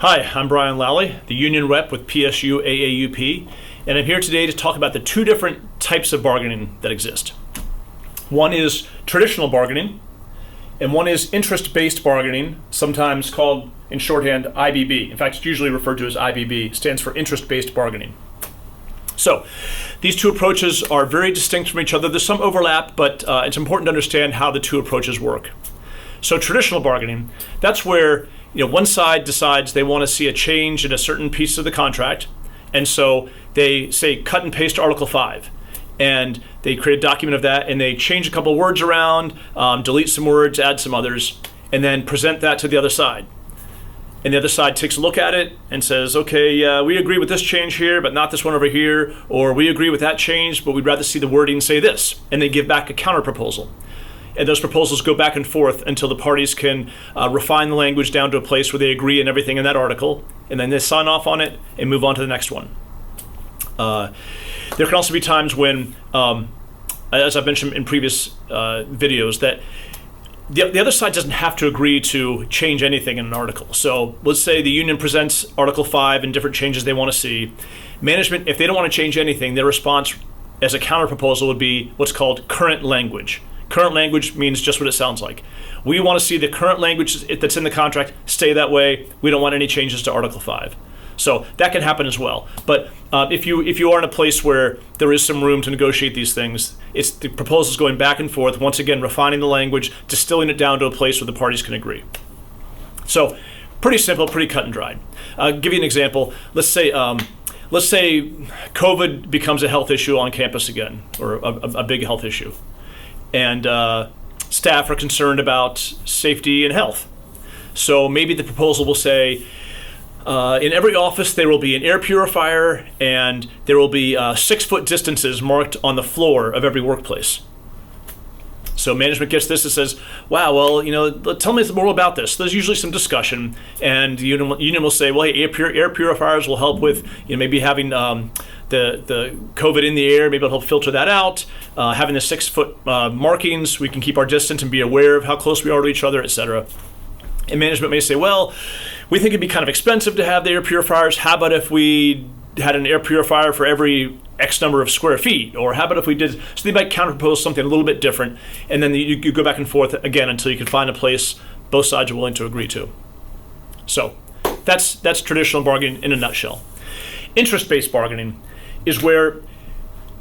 Hi, I'm Brian Lally, the union rep with PSU-AAUP, and I'm here today to talk about the two different types of bargaining that exist. One is traditional bargaining, and one is interest-based bargaining, sometimes called in shorthand IBB. In fact, it's usually referred to as IBB, stands for interest-based bargaining. So, these two approaches are very distinct from each other. There's some overlap, but it's important to understand how the two approaches work. So, traditional bargaining, that's where one side decides they want to see a change in a certain piece of the contract, and so they say cut and paste Article 5, and they create a document of that, and they change a couple of words around, delete some words, add some others, and then present that to the other side. And the other side takes a look at it and says, okay, we agree with this change here, but not this one over here, or we agree with that change, but we'd rather see the wording say this, and they give back a counter proposal. And those proposals go back and forth until the parties can refine the language down to a place where they agree on everything in that article, and then they sign off on it and move on to the next one. There can also be times when, as I've mentioned in previous videos, that the other side doesn't have to agree to change anything in an article. So let's say the union presents Article 5 and different changes they want to see. Management, if they don't want to change anything, their response as a counter proposal would be what's called current language. Current language means just what it sounds like. We want to see the current language that's in the contract stay that way. We don't want any changes to Article 5. So that can happen as well. But if you are in a place where there is some room to negotiate these things, it's the proposals going back and forth, once again refining the language, distilling it down to a place where the parties can agree. So pretty simple, pretty cut and dried. I'll give you an example. Let's say COVID becomes a health issue on campus again, or a big health issue. And staff are concerned about safety and health. So maybe the proposal will say, in every office there will be an air purifier and there will be 6-foot distances marked on the floor of every workplace. So management gets this and says, wow, well, tell me more about this. There's usually some discussion, and the union will say, well, hey, air purifiers will help with maybe having the COVID in the air, maybe it'll help filter that out. Having the 6-foot markings, we can keep our distance and be aware of how close we are to each other, etc. And management may say, well, we think it'd be kind of expensive to have the air purifiers. How about if we had an air purifier for every X number of square feet? Or how about if we did, so they might counterpose something a little bit different, and then you go back and forth again until you can find a place both sides are willing to agree to. So that's traditional bargaining in a nutshell. Interest-based bargaining is where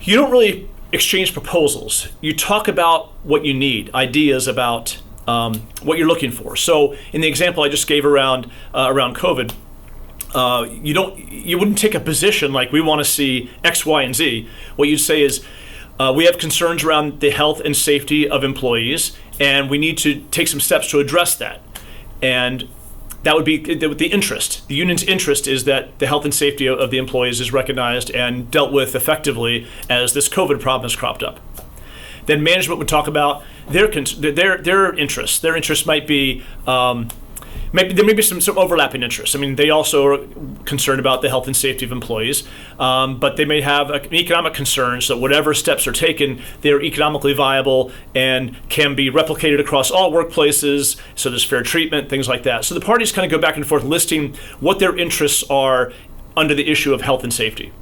you don't really exchange proposals. You talk about what you need, ideas about what you're looking for. So in the example I just gave around COVID, you wouldn't take a position like we want to see X, Y, and Z. What you'd say is we have concerns around the health and safety of employees, and we need to take some steps to address that. And that would be the interest. The union's interest is that the health and safety of the employees is recognized and dealt with effectively as this COVID problem has cropped up. Then management would talk about their interests. Their interests might be there may be some overlapping interests. I mean, they also are concerned about the health and safety of employees, but they may have an economic concern, so whatever steps are taken, they're economically viable and can be replicated across all workplaces, so there's fair treatment, things like that. So the parties kind of go back and forth listing what their interests are under the issue of health and safety.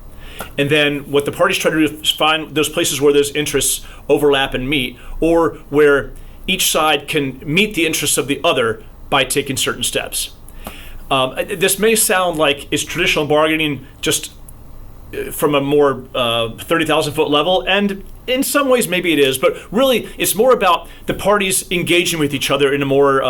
And then what the parties try to do is find those places where those interests overlap and meet, or where each side can meet the interests of the other by taking certain steps. This may sound like it's traditional bargaining just from a more 30,000-foot level, and in some ways maybe it is, but really it's more about the parties engaging with each other in a more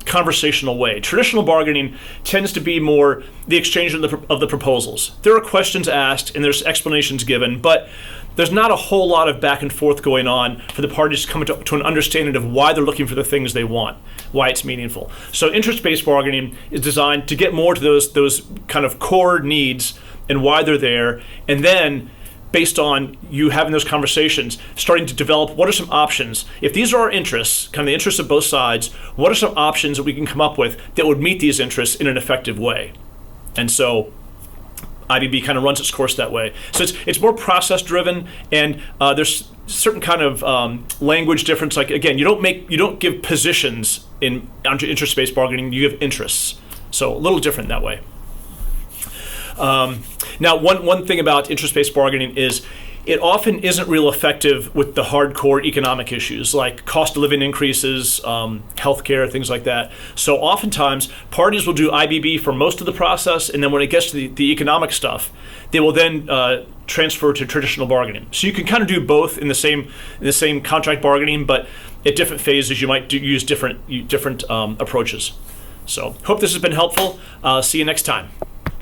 conversational way. Traditional bargaining tends to be more the exchange of the proposals. There are questions asked and there's explanations given, but there's not a whole lot of back and forth going on for the parties to come to an understanding of why they're looking for the things they want, why it's meaningful. So interest-based bargaining is designed to get more to those kind of core needs and why they're there, and then based on you having those conversations, starting to develop what are some options. If these are our interests, kind of the interests of both sides, what are some options that we can come up with that would meet these interests in an effective way? And so IBB kind of runs its course that way. So it's more process driven, and there's certain kind of language difference. Like again, you don't give positions in interest-based bargaining. You give interests. So a little different that way. Now, one thing about interest-based bargaining is it often isn't real effective with the hardcore economic issues like cost of living increases, healthcare, things like that. So oftentimes, parties will do IBB for most of the process, and then when it gets to the economic stuff, they will then transfer to traditional bargaining. So you can kind of do both in the same contract bargaining, but at different phases, you might use different approaches. So hope this has been helpful. See you next time.